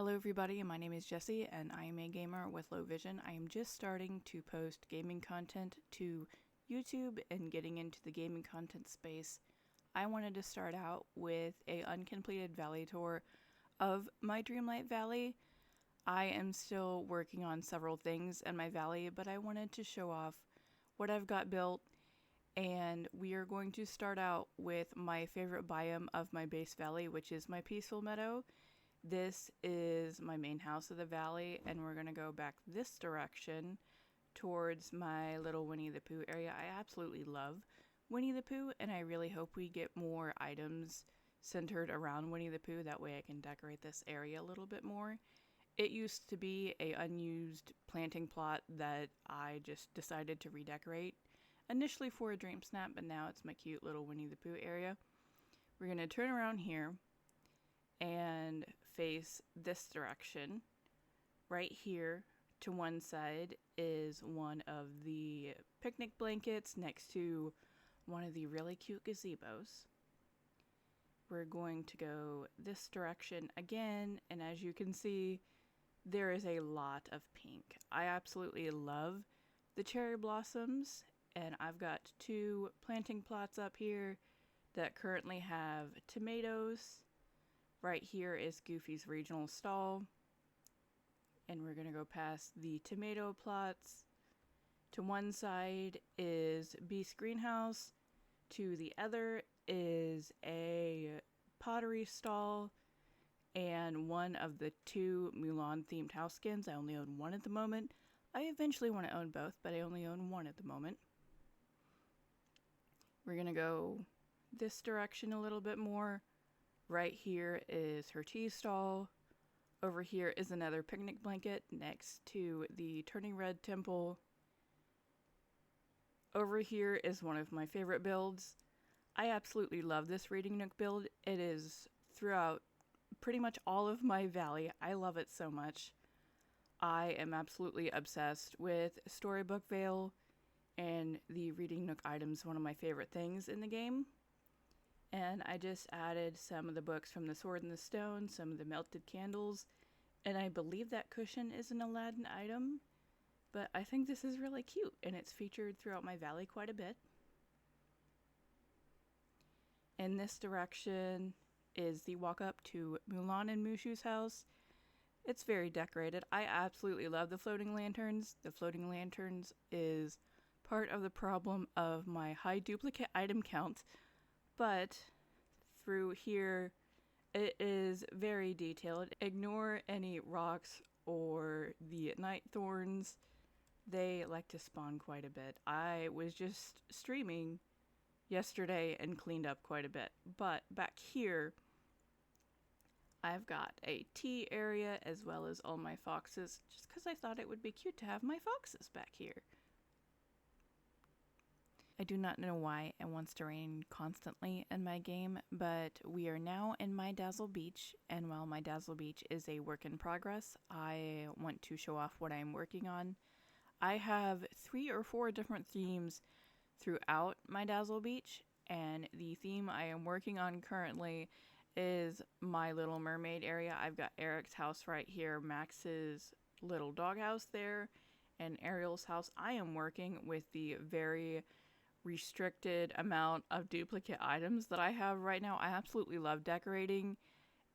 Hello everybody, my name is Jessie and I am a gamer with low vision. I am just starting to post gaming content to YouTube and getting into the gaming content space. I wanted to start out with a uncompleted valley tour of my Dreamlight Valley. I am still working on several things in my valley, but I wanted to show off what I've got built, and we are going to start out with my favorite biome of my base valley, which is my peaceful meadow. This is my main house of the valley, and we're going to go back this direction towards my little Winnie the Pooh area. I absolutely love Winnie the Pooh, and I really hope we get more items centered around Winnie the Pooh. That way I can decorate this area a little bit more. It used to be a unused planting plot that I just decided to redecorate, initially for a dream snap, but now it's my cute little Winnie the Pooh area. We're going to turn around here and face this direction. Right here to one side is one of the picnic blankets next to one of the really cute gazebos. We're going to go this direction again, and as you can see, there is a lot of pink. I absolutely love the cherry blossoms, and I've got two planting plots up here that currently have tomatoes. Right here is Goofy's regional stall, and we're gonna go past the tomato plots. To one side is Beast greenhouse, to the other is a pottery stall and one of the two Mulan themed house skins. I only own one at the moment. I eventually want to own both, but I only own one at the moment. We're gonna go this direction a little bit more. Right here is her cheese stall. Over here is another picnic blanket next to the Turning Red Temple. Over here is one of my favorite builds. I absolutely love this reading nook build. It is throughout pretty much all of my valley. I love it so much. I am absolutely obsessed with Storybook Vale, and the reading nook item is one of my favorite things in the game. And I just added some of the books from The Sword and the Stone, some of the melted candles, and I believe that cushion is an Aladdin item, but I think this is really cute, and it's featured throughout my valley quite a bit. In this direction is the walk up to Mulan and Mushu's house. It's very decorated. I absolutely love the floating lanterns. The floating lanterns is part of the problem of my high duplicate item count. But through here, it is very detailed. Ignore any rocks or the night thorns. They like to spawn quite a bit. I was just streaming yesterday and cleaned up quite a bit. But back here, I've got a tea area as well as all my foxes, just because I thought it would be cute to have my foxes back here. I do not know why it wants to rain constantly in my game, but we are now in my Dazzle Beach, and while my Dazzle Beach is a work in progress, I want to show off what I'm working on. I have 3 or 4 different themes throughout my Dazzle Beach, and the theme I am working on currently is my Little Mermaid area. I've got Eric's house right here, Max's little doghouse there, and Ariel's house. I am working with the very restricted amount of duplicate items that I have right now. I absolutely love decorating,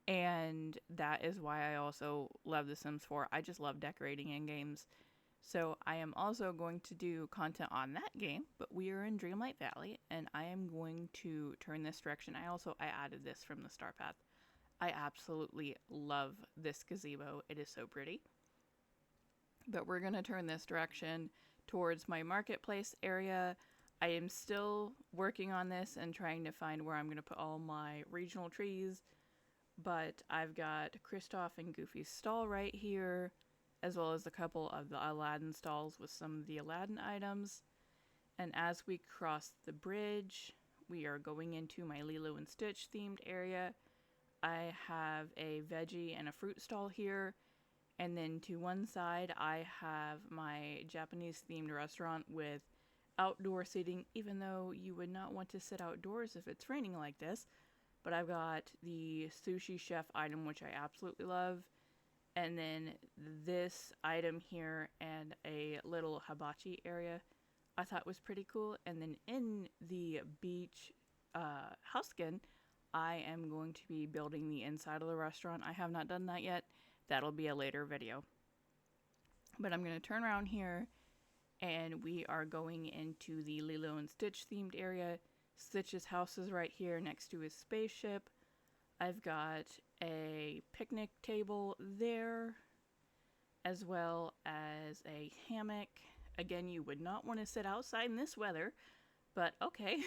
and that is why I also love The Sims 4. I just love decorating in games. So I am also going to do content on that game, but we are in Dreamlight Valley, and I am going to turn this direction. I added this from the Star Path. I absolutely love this gazebo. It is so pretty. But we're going to turn this direction towards my marketplace area. I am still working on this and trying to find where I'm going to put all my regional trees, but I've got Kristoff and Goofy's stall right here, as well as a couple of the Aladdin stalls with some of the Aladdin items. And as we cross the bridge, we are going into my Lilo and Stitch themed area. I have a veggie and a fruit stall here, and then to one side I have my Japanese themed restaurant with outdoor seating, even though you would not want to sit outdoors if it's raining like this. But I've got the sushi chef item, which I absolutely love, And then this item here and a little hibachi area I thought was pretty cool. And then in the beach house skin, I am going to be building the inside of the restaurant. I have not done that yet. That'll be a later video. But I'm going to turn around here and we are going into the Lilo and Stitch themed area. Stitch's house is right here next to his spaceship. I've got a picnic table there, as well as a hammock. Again, you would not want to sit outside in this weather, but okay.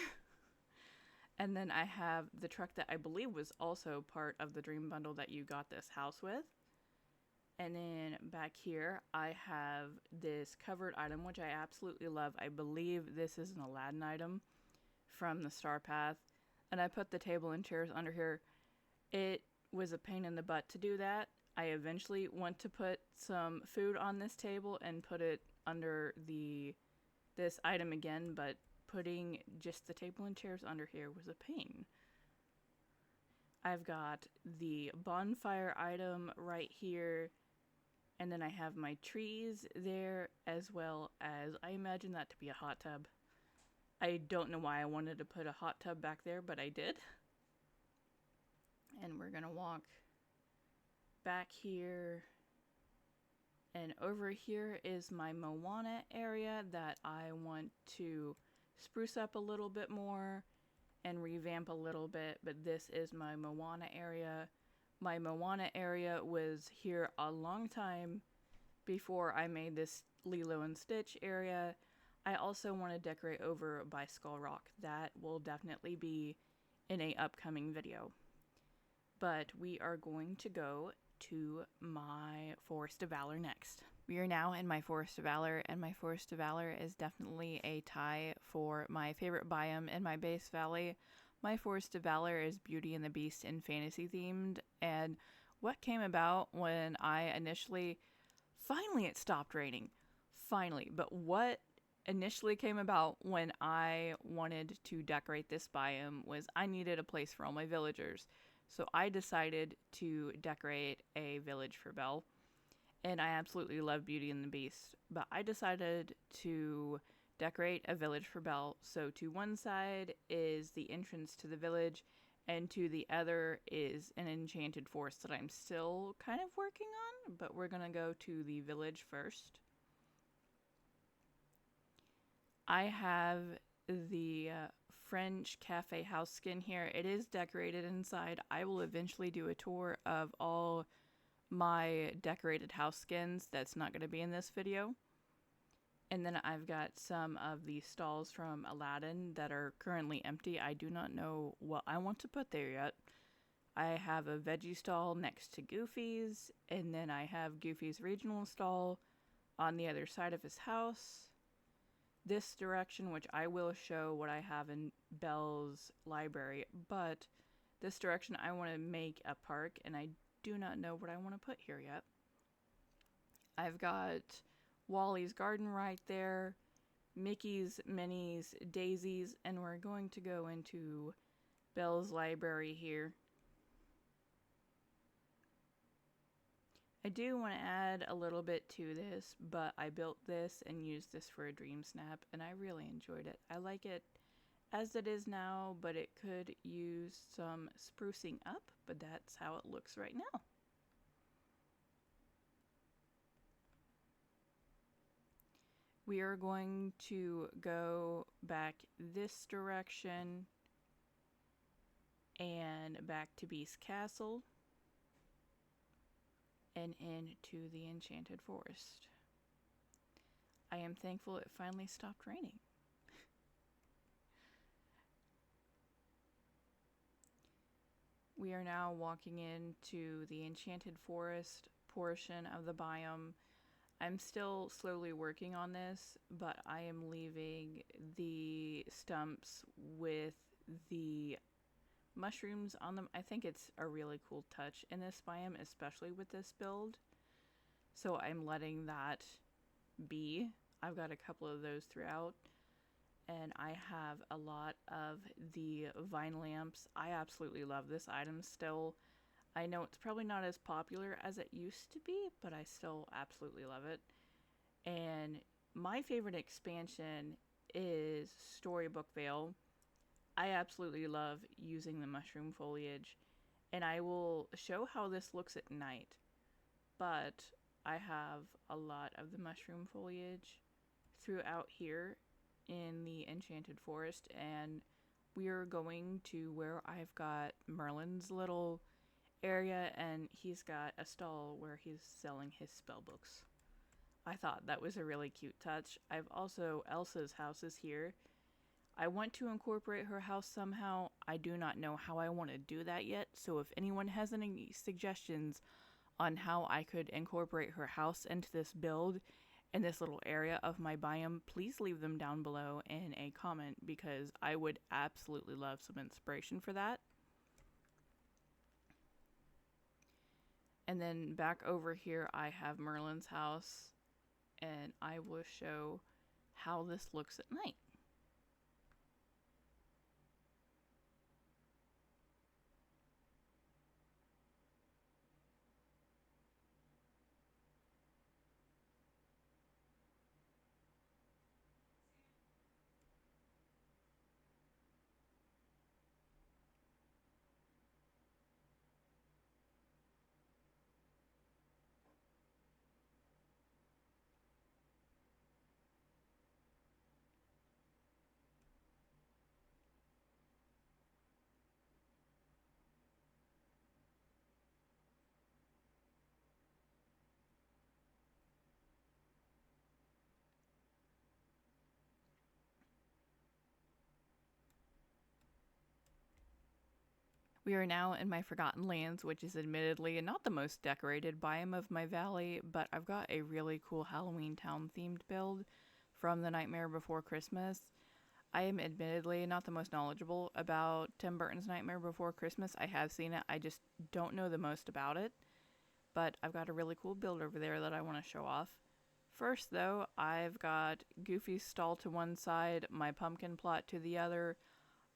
And then I have the truck that I believe was also part of the Dream Bundle that you got this house with. And then back here, I have this covered item, which I absolutely love. I believe this is an Aladdin item from the Star Path. And I put the table and chairs under here. It was a pain in the butt to do that. I eventually want to put some food on this table and put it under this item again, but putting just the table and chairs under here was a pain. I've got the bonfire item right here, and then I have my trees there, as well as, I imagine that to be a hot tub. I don't know why I wanted to put a hot tub back there, but I did. And we're gonna walk back here, and over here is my Moana area that I want to spruce up a little bit more and revamp a little bit, but this is my Moana area. My Moana area was here a long time before I made this Lilo and Stitch area. I also want to decorate over by Skull Rock. That will definitely be in an upcoming video. But we are going to go to my Forest of Valor next. We are now in my Forest of Valor, and my Forest of Valor is definitely a tie for my favorite biome in my base valley. My Forest of Valor is Beauty and the Beast and fantasy themed, and what came about when I finally it stopped raining. Finally. But what initially came about when I wanted to decorate this biome was I needed a place for all my villagers. So I decided to decorate a village for Belle. And I absolutely love Beauty and the Beast. But I decided to decorate a village for Belle. So to one side is the entrance to the village, and to the other is an enchanted forest that I'm still kind of working on. But we're going to go to the village first. I have the French cafe house skin here. It is decorated inside. I will eventually do a tour of all my decorated house skins. That's not going to be in this video. And then I've got some of the stalls from Aladdin that are currently empty. I do not know what I want to put there yet. I have a veggie stall next to Goofy's, and then I have Goofy's regional stall on the other side of his house. This direction, which I will show what I have in Belle's library, but this direction I want to make a park, and I do not know what I want to put here yet. I've got Wally's garden right there, Mickey's, Minnie's, Daisy's, and we're going to go into Belle's library here. I do want to add a little bit to this, but I built this and used this for a dream snap, and I really enjoyed it. I like it as it is now, but it could use some sprucing up, but that's how it looks right now. We are going to go back this direction and back to Beast Castle and into the Enchanted Forest. I am thankful it finally stopped raining. We are now walking into the Enchanted Forest portion of the biome. I'm still slowly working on this, but I am leaving the stumps with the mushrooms on them. I think it's a really cool touch in this biome, especially with this build. So I'm letting that be. I've got a couple of those throughout. And I have a lot of the vine lamps. I absolutely love this item still. I know it's probably not as popular as it used to be, but I still absolutely love it. And my favorite expansion is Storybook Vale. I absolutely love using the mushroom foliage, and I will show how this looks at night. But I have a lot of the mushroom foliage throughout here in the Enchanted Forest, and we are going to where I've got Merlin's little area, and he's got a stall where he's selling his spell books. I thought that was a really cute touch. I've also, Elsa's house is here. I want to incorporate her house somehow. I do not know how I want to do that yet, so if anyone has any suggestions on how I could incorporate her house into this build in this little area of my biome, please leave them down below in a comment, because I would absolutely love some inspiration for that. And then back over here I have Merlin's house, and I will show how this looks at night. We are now in my Forgotten Lands, which is admittedly not the most decorated biome of my valley, but I've got a really cool Halloween town themed build from The Nightmare Before Christmas. I am admittedly not the most knowledgeable about Tim Burton's Nightmare Before Christmas. I have seen it, I just don't know the most about it. But I've got a really cool build over there that I want to show off. First, though, I've got Goofy's stall to one side, my pumpkin plot to the other.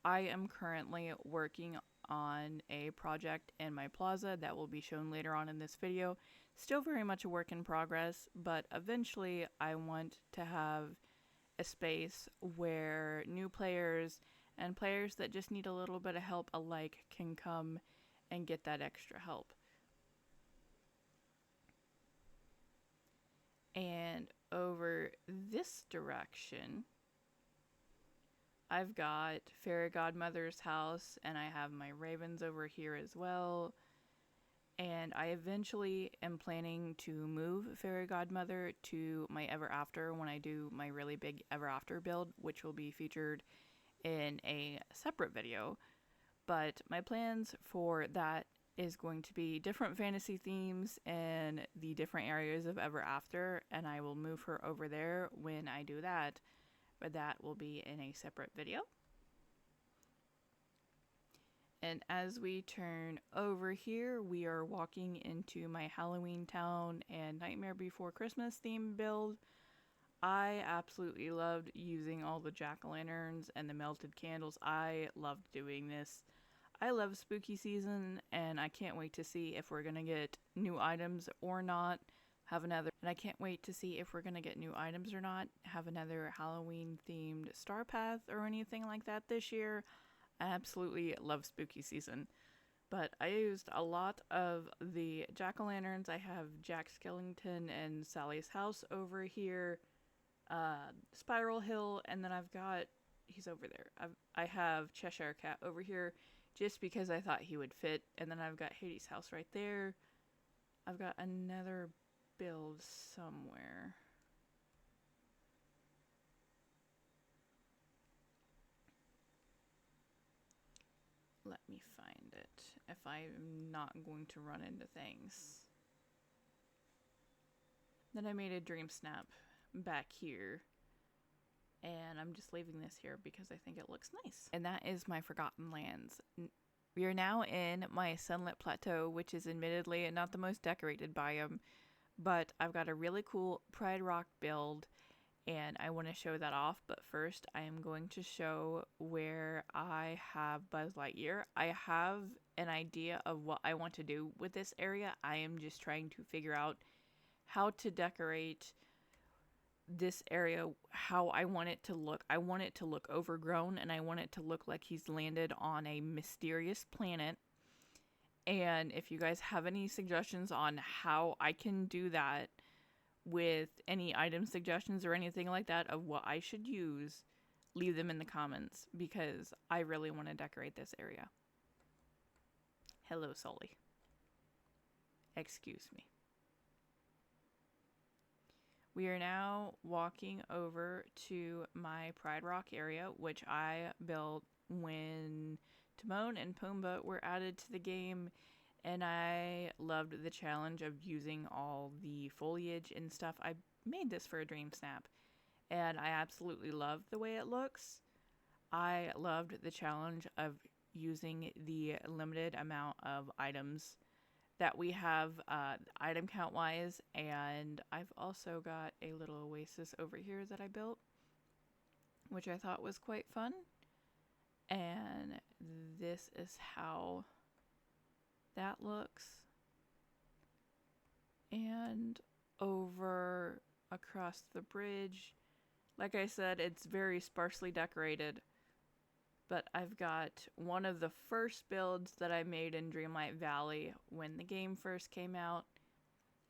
I am currently working on a project in my plaza that will be shown later on in this video. Still very much a work in progress, but eventually I want to have a space where new players and players that just need a little bit of help alike can come and get that extra help. And over this direction, I've got Fairy Godmother's house, and I have my ravens over here as well. And I eventually am planning to move Fairy Godmother to my Ever After when I do my really big Ever After build, which will be featured in a separate video. But my plans for that is going to be different fantasy themes in the different areas of Ever After, and I will move her over there when I do that, but that will be in a separate video. And as we turn over here, we are walking into my Halloween Town and Nightmare Before Christmas theme build. I absolutely loved using all the jack-o'-lanterns and the melted candles. I loved doing this. I love spooky season, and I can't wait to see if we're gonna get new items or not. And I can't wait to see if we're gonna get new items or not. Have another Halloween themed star path or anything like that this year. I absolutely love spooky season. But I used a lot of the jack-o'-lanterns. I have Jack Skellington and Sally's house over here, Spiral Hill, and then I've got, he's over there. I have Cheshire Cat over here just because I thought he would fit, and then I've got Hades' house right there. I've got another build somewhere. Let me find it if I'm not going to run into things. Then I made a dream snap back here, and I'm just leaving this here because I think it looks nice. And that is my Forgotten Lands. We are now in my Sunlit Plateau, which is admittedly not the most decorated biome, but I've got a really cool Pride Rock build, and I want to show that off. But first, I am going to show where I have Buzz Lightyear. I have an idea of what I want to do with this area. I am just trying to figure out how to decorate this area, how I want it to look. I want it to look overgrown, and I want it to look like he's landed on a mysterious planet. And if you guys have any suggestions on how I can do that, with any item suggestions or anything like that of what I should use, leave them in the comments, because I really want to decorate this area. Hello, Sully. Excuse me. We are now walking over to my Pride Rock area, which I built when Timon and Pumbaa were added to the game, and I loved the challenge of using all the foliage and stuff. I made this for a Dream Snap, and I absolutely loved the way it looks. I loved the challenge of using the limited amount of items that we have item count wise, and I've also got a little oasis over here that I built, which I thought was quite fun. And this is how that looks. And over across the bridge, like I said, it's very sparsely decorated, but I've got one of the first builds that I made in Dreamlight Valley when the game first came out,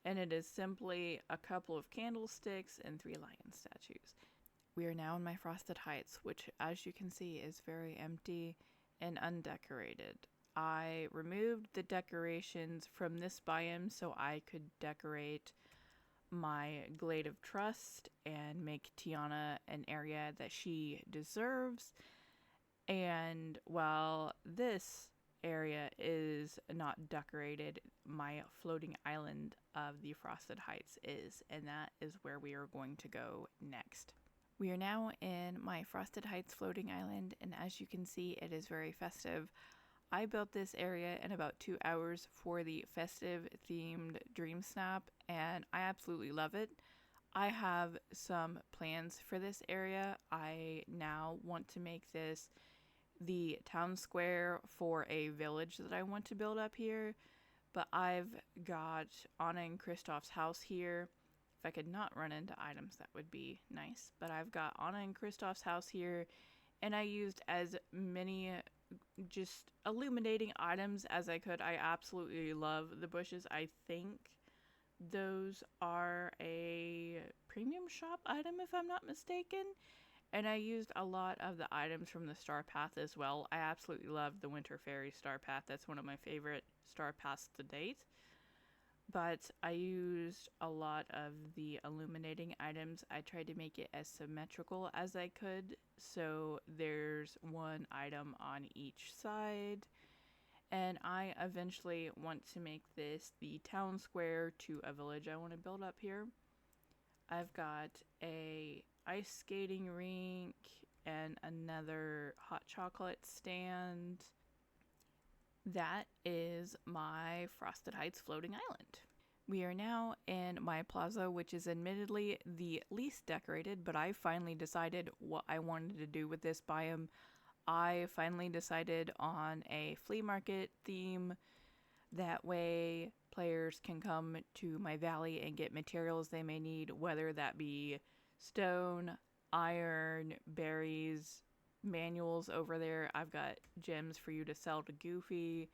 and it is simply a couple of candlesticks and 3 lion statues. We are now in my Frosted Heights, which, as you can see, is very empty and undecorated. I removed the decorations from this biome so I could decorate my Glade of Trust and make Tiana an area that she deserves. And while this area is not decorated, my floating island of the Frosted Heights is, and that is where we are going to go next. We are now in my Frosted Heights floating island, and as you can see, it is very festive. I built this area in about 2 hours for the festive themed Dream Snap, and I absolutely love it. I have some plans for this area. I now want to make this the town square for a village that I want to build up here, but I've got Anna and Kristoff's house here. If I could not run into items, that would be nice, but I've got Anna and Kristoff's house here, and I used as many just illuminating items as I could. I absolutely love the bushes. I think those are a premium shop item if I'm not mistaken. And I used a lot of the items from the Star Path as well. I absolutely love the Winter Fairy Star Path. That's one of my favorite Star Paths to date. But I used a lot of the illuminating items. I tried to make it as symmetrical as I could. So there's one item on each side. And I eventually want to make this the town square to a village I want to build up here. I've got a ice skating rink and another hot chocolate stand. That is my Frosted Heights floating island. We are now in my plaza, which is admittedly the least decorated, but I finally decided what I wanted to do with this biome. I finally decided on a flea market theme. That way players can come to my valley and get materials they may need, whether that be stone, iron, berries, manuals over there. I've got gems for you to sell to Goofy.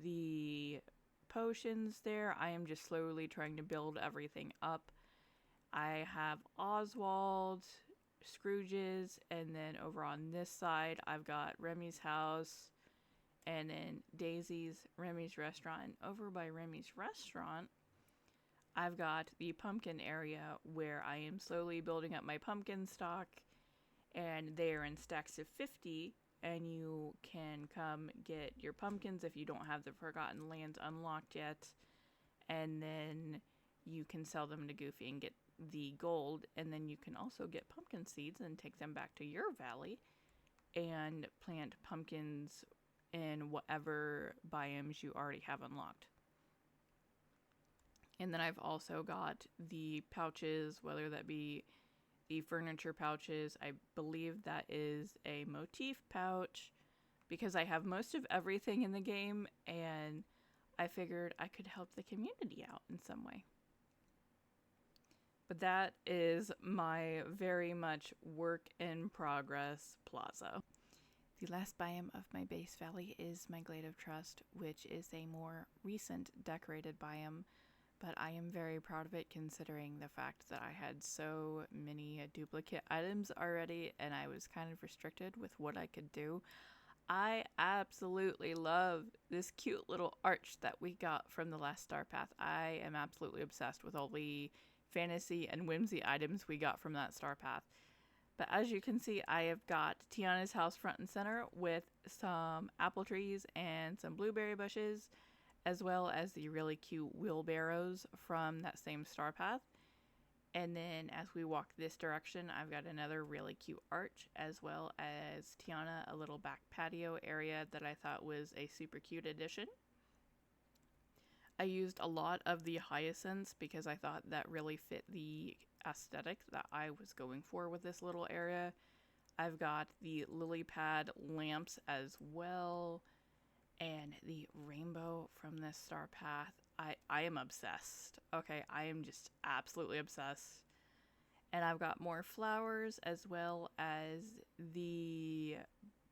The potions there, I am just slowly trying to build everything up. I have Oswald, Scrooge's, and then over on this side I've got Remy's house, and then Daisy's, Remy's restaurant. And over by Remy's restaurant, I've got the pumpkin area where I am slowly building up my pumpkin stock, and they are in stacks of 50, and you can come get your pumpkins if you don't have the Forgotten Lands unlocked yet, and then you can sell them to Goofy and get the gold, and then you can also get pumpkin seeds and take them back to your valley and plant pumpkins in whatever biomes you already have unlocked. And then I've also got the pouches, whether that be the furniture pouches. I believe that is a motif pouch because I have most of everything in the game, and I figured I could help the community out in some way. But that is my very much work in progress plaza. The last biome of my base valley is my Glade of Trust, which is a more recent decorated biome, but I am very proud of it considering the fact that I had so many duplicate items already and I was kind of restricted with what I could do. I absolutely love this cute little arch that we got from the last Star Path. I am absolutely obsessed with all the fantasy and whimsy items we got from that Star Path. But as you can see, I have got Tiana's house front and center with some apple trees and some blueberry bushes, as well as the really cute wheelbarrows from that same Star Path. And then as we walk this direction, I've got another really cute arch, as well as Tiana, a little back patio area that I thought was a super cute addition. I used a lot of the hyacinths because I thought that really fit the aesthetic that I was going for with this little area. I've got the lily pad lamps as well, and the rainbow from this Star Path. I am obsessed. Okay, I am just absolutely obsessed. And I've got more flowers as well as the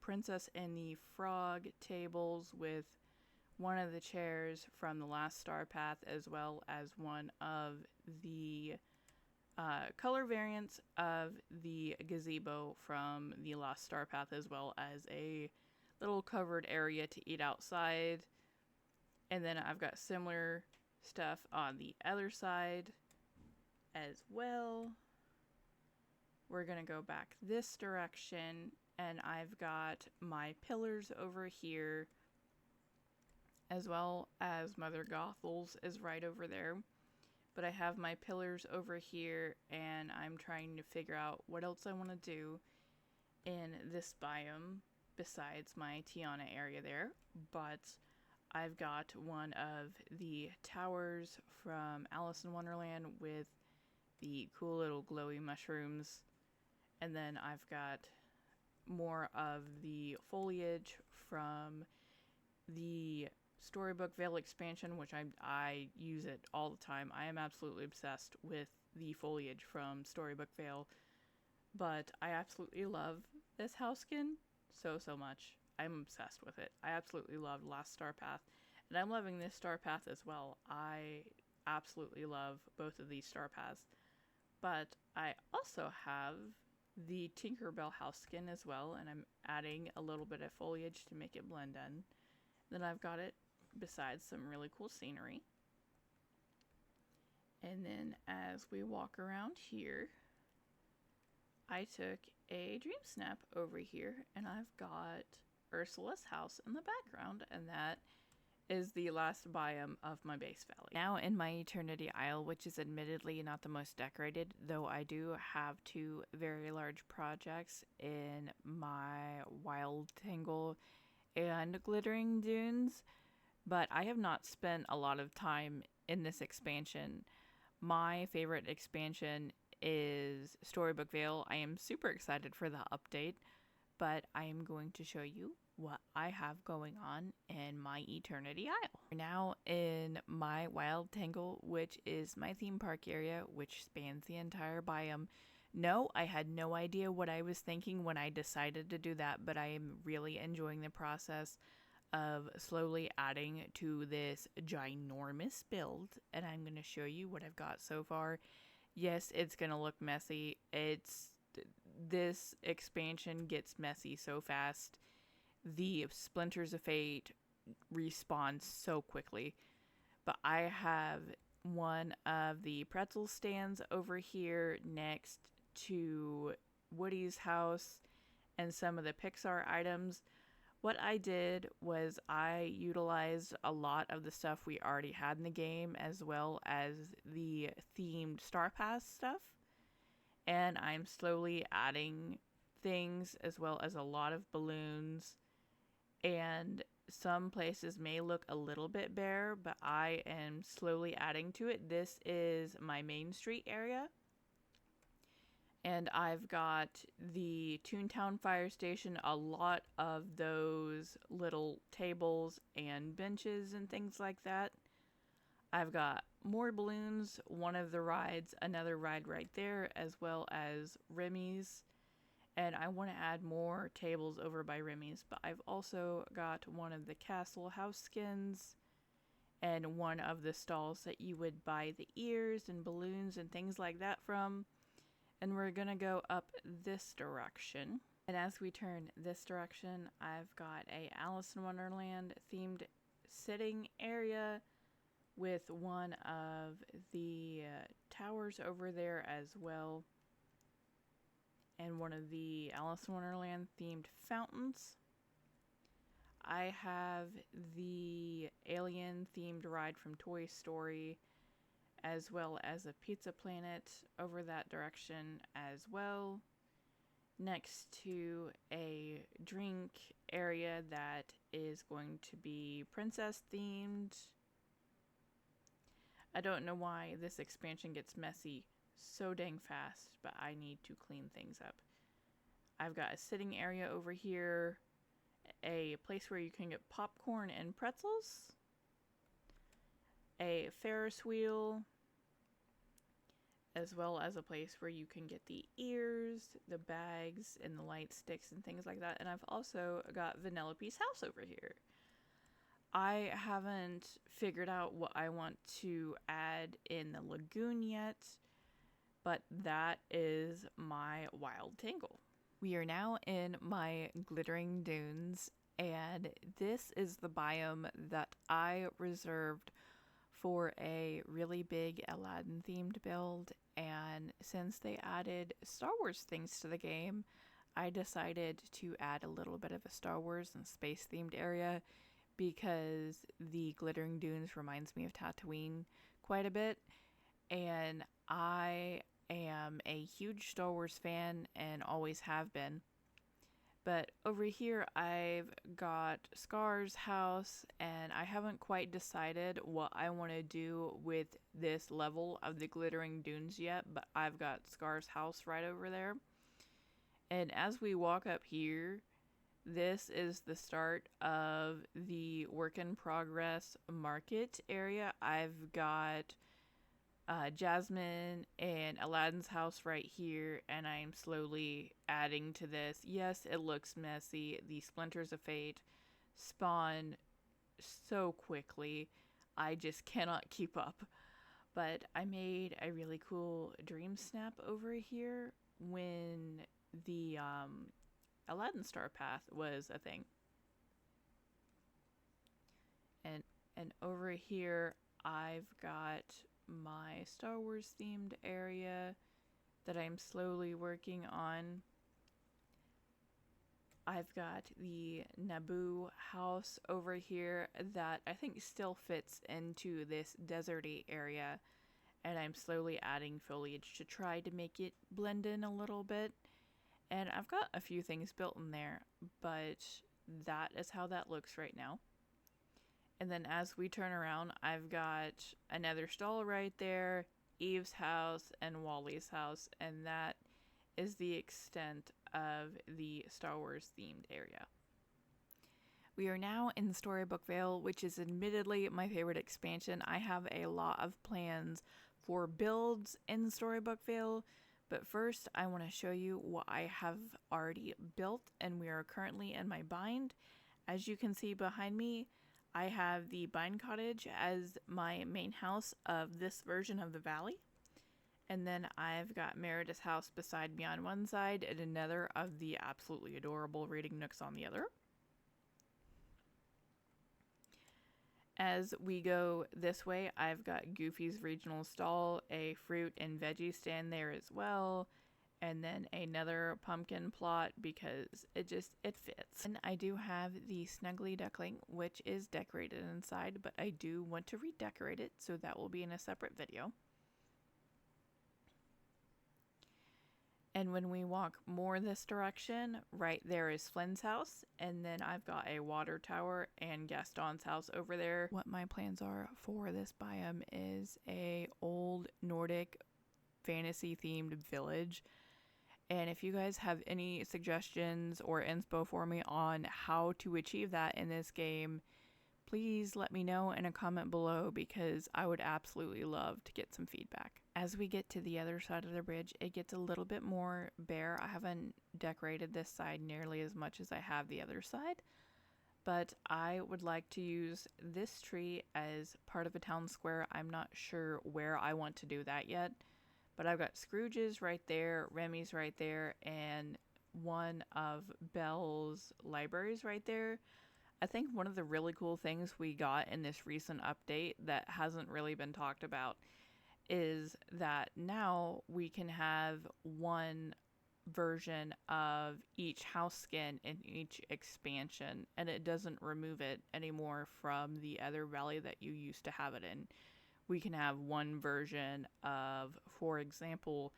Princess and the Frog tables with one of the chairs from the last Star Path, as well as one of the color variants of the gazebo from the last Star Path, as well as a little covered area to eat outside. And then I've got similar stuff on the other side as well. We're going to go back this direction, and I've got my pillars over here, as well as Mother Gothel's is right over there. But I have my pillars over here, and I'm trying to figure out what else I want to do in this biome besides my Tiana area there. But I've got one of the towers from Alice in Wonderland with the cool little glowy mushrooms. And then I've got more of the foliage from the Storybook Vale expansion, which I use it all the time. I am absolutely obsessed with the foliage from Storybook Vale. But I absolutely love this house skin so much. I'm obsessed with it. I absolutely loved last Star Path, and I'm loving this Star Path as well. I absolutely love both of these Star Paths. But I also have the Tinkerbell house skin as well, and I'm adding a little bit of foliage to make it blend in. Then I've got it besides some really cool scenery. And then as we walk around here, I took a dream snap over here, and I've got Ursula's house in the background, and that is the last biome of my base valley. Now in my Eternity Isle, which is admittedly not the most decorated, though I do have two very large projects in my Wild Tangle and Glittering Dunes, but I have not spent a lot of time in this expansion. My favorite expansion is Storybook Vale. I am super excited for the update, but I am going to show you what I have going on in my Eternity Isle. We're now in my Wild Tangle, which is my theme park area, which spans the entire biome. No, I had no idea what I was thinking when I decided to do that, but I am really enjoying the process of slowly adding to this ginormous build, and I'm going to show you what I've got so far. Yes, it's going to look messy. This expansion gets messy so fast. The Splinters of Fate respawn so quickly. But I have one of the pretzel stands over here next to Woody's house and some of the Pixar items. What I did was I utilized a lot of the stuff we already had in the game, as well as the themed Star Pass stuff. And I'm slowly adding things, as well as a lot of balloons. And some places may look a little bit bare, but I am slowly adding to it. This is my Main Street area. And I've got the Toontown Fire Station, a lot of those little tables and benches and things like that. I've got more balloons, one of the rides, another ride right there, as well as Remy's. And I want to add more tables over by Remy's, but I've also got one of the castle house skins and one of the stalls that you would buy the ears and balloons and things like that from. And we're gonna go up this direction. And as we turn this direction, I've got a Alice in Wonderland themed sitting area with one of the towers over there as well. And one of the Alice in Wonderland themed fountains. I have the alien themed ride from Toy Story, as well as a Pizza Planet over that direction as well, next to a drink area that is going to be princess themed. I don't know why this expansion gets messy so dang fast, but I need to clean things up. I've got a sitting area over here, a place where you can get popcorn and pretzels, a Ferris wheel, as well as a place where you can get the ears, the bags, and the light sticks and things like that. And I've also got Vanellope's house over here. I haven't figured out what I want to add in the lagoon yet, but that is my wild tangle. We are now in my glittering dunes, and this is the biome that I reserved for a really big Aladdin themed build. And since they added Star Wars things to the game, I decided to add a little bit of a Star Wars and space themed area, because the glittering dunes reminds me of Tatooine quite a bit, and I am a huge Star Wars fan and always have been. But over here I've got Scar's house, and I haven't quite decided what I want to do with this level of the glittering dunes yet, but I've got Scar's house right over there. And as we walk up here, this is the start of the work in progress market area. I've got Jasmine and Aladdin's house right here, and I am slowly adding to this. Yes, it looks messy. The Splinters of Fate spawn so quickly, I just cannot keep up. But I made a really cool dream snap over here when the Aladdin Star Path was a thing. And over here I've got my Star Wars themed area that I'm slowly working on. I've got the Naboo house over here that I think still fits into this deserty area, and I'm slowly adding foliage to try to make it blend in a little bit. And I've got a few things built in there, but that is how that looks right now. And then as we turn around, I've got another stall right there, Eve's house, and Wally's house, and that is the extent of the Star Wars themed area. We are now in Storybookville, which is admittedly my favorite expansion. I have a lot of plans for builds in Storybookville, but first I want to show you what I have already built, and we are currently in my bind. As you can see behind me, I have the Bind Cottage as my main house of this version of the valley. And then I've got Merida's house beside me on one side and another of the absolutely adorable reading nooks on the other. As we go this way, I've got Goofy's regional stall, a fruit and veggie stand there as well, and then another pumpkin plot because it fits. And I do have the Snuggly Duckling, which is decorated inside, but I do want to redecorate it, so that will be in a separate video. And when we walk more this direction, right there is Flynn's house, and then I've got a water tower and Gaston's house over there. What my plans are for this biome is a old Nordic fantasy themed village. And if you guys have any suggestions or inspo for me on how to achieve that in this game, please let me know in a comment below, because I would absolutely love to get some feedback. As we get to the other side of the bridge, it gets a little bit more bare. I haven't decorated this side nearly as much as I have the other side, but I would like to use this tree as part of a town square. I'm not sure where I want to do that yet, but I've got Scrooge's right there, Remy's right there, and one of Belle's libraries right there. I think one of the really cool things we got in this recent update that hasn't really been talked about is that now we can have one version of each house skin in each expansion, and it doesn't remove it anymore from the other valley that you used to have it in. We can have one version of, for example,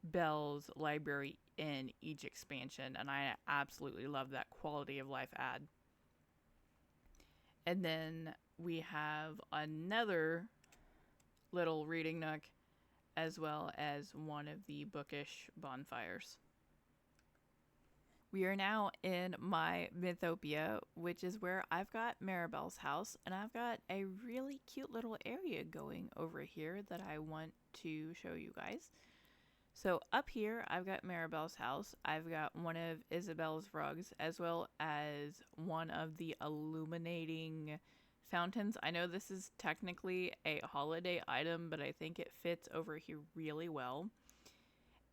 Belle's library in each expansion, and I absolutely love that quality of life add. And then we have another little reading nook, as well as one of the bookish bonfires. We are now in my Mythopia, which is where I've got Maribel's house, and I've got a really cute little area going over here that I want to show you guys. So up here, I've got Maribel's house. I've got one of Isabel's rugs, as well as one of the illuminating fountains. I know this is technically a holiday item, but I think it fits over here really well.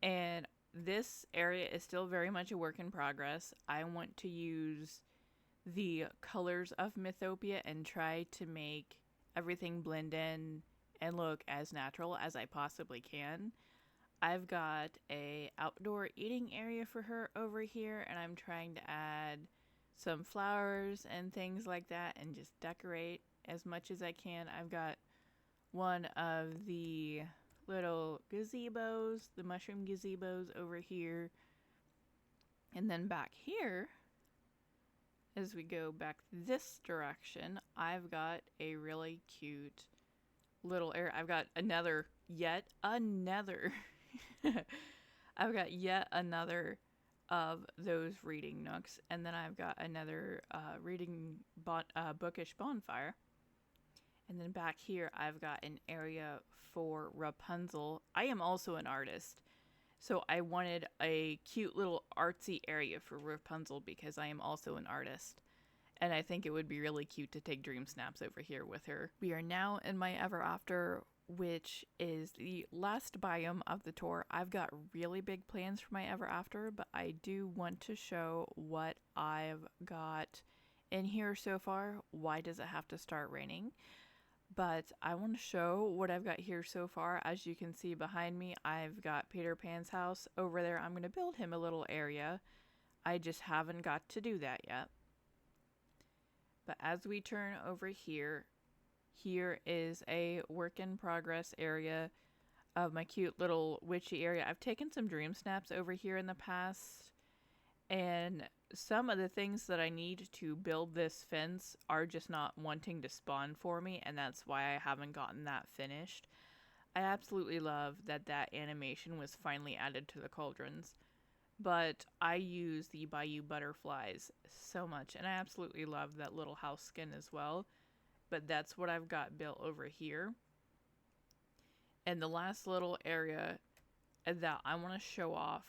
And this area is still very much a work in progress. I want to use the colors of Mythopia and try to make everything blend in and look as natural as I possibly can. I've got a outdoor eating area for her over here, and I'm trying to add some flowers and things like that and just decorate as much as I can. I've got one of the little gazebos, the mushroom gazebos over here. And then back here, as we go back this direction, I've got a really cute little area. I've got yet another I've got yet another of those reading nooks, and then I've got another bookish bonfire. And then back here, I've got an area for Rapunzel. I am also an artist, so I wanted a cute little artsy area for Rapunzel because I am also an artist. And I think it would be really cute to take dream snaps over here with her. We are now in my Ever After, which is the last biome of the tour. I've got really big plans for my Ever After, but I do want to show what I've got in here so far. Why does it have to start raining? But I want to show what I've got here so far. As you can see behind me, I've got Peter Pan's house over there. I'm going to build him a little area. I just haven't got to do that yet. But as we turn over here, here is a work in progress area of my cute little witchy area. I've taken some dream snaps over here in the past, and some of the things that I need to build this fence are just not wanting to spawn for me, and that's why I haven't gotten that finished. I absolutely love that that animation was finally added to the cauldrons, but I use the Bayou butterflies so much, and I absolutely love that little house skin as well. But that's what I've got built over here. And the last little area that I want to show off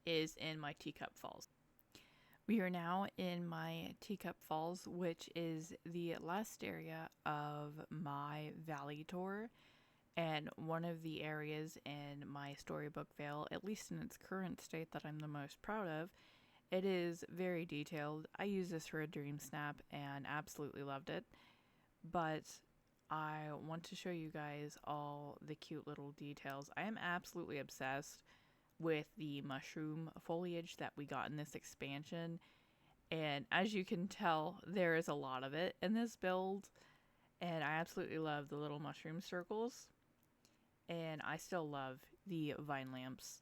is in my Teacup Falls. We are now in my Teacup Falls, which is the last area of my valley tour, and one of the areas in my storybook Vale, at least in its current state, that I'm the most proud of. It is very detailed. I used this for a dream snap and absolutely loved it. But I want to show you guys all the cute little details. I am absolutely obsessed with the mushroom foliage that we got in this expansion. And as you can tell, there is a lot of it in this build. And I absolutely love the little mushroom circles. And I still love the vine lamps.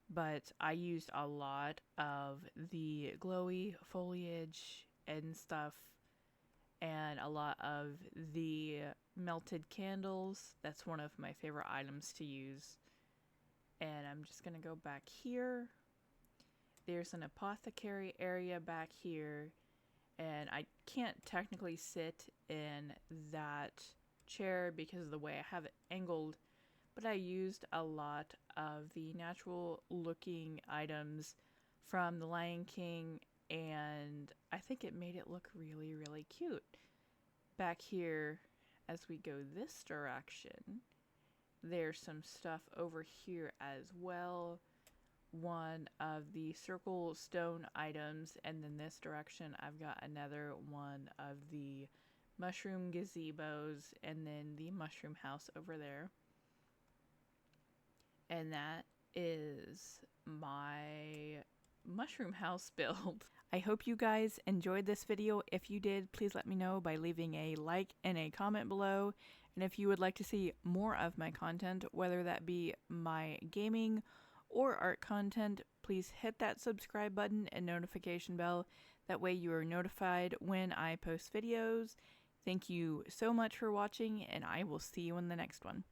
But I used a lot of the glowy foliage and stuff, and a lot of the melted candles. That's one of my favorite items to use. And I'm just going to go back here. There's an apothecary area back here. And I can't technically sit in that chair because of the way I have it angled. But I used a lot of the natural looking items from The Lion King, and I think it made it look really, really cute. Back here, as we go this direction, there's some stuff over here as well. One of the circle stone items, and then this direction I've got another one of the mushroom gazebos, and then the mushroom house over there. And that is my mushroom house build. I hope you guys enjoyed this video. If you did, please let me know by leaving a like and a comment below. And if you would like to see more of my content, whether that be my gaming or art content, please hit that subscribe button and notification bell. That way you are notified when I post videos. Thank you so much for watching, and I will see you in the next one.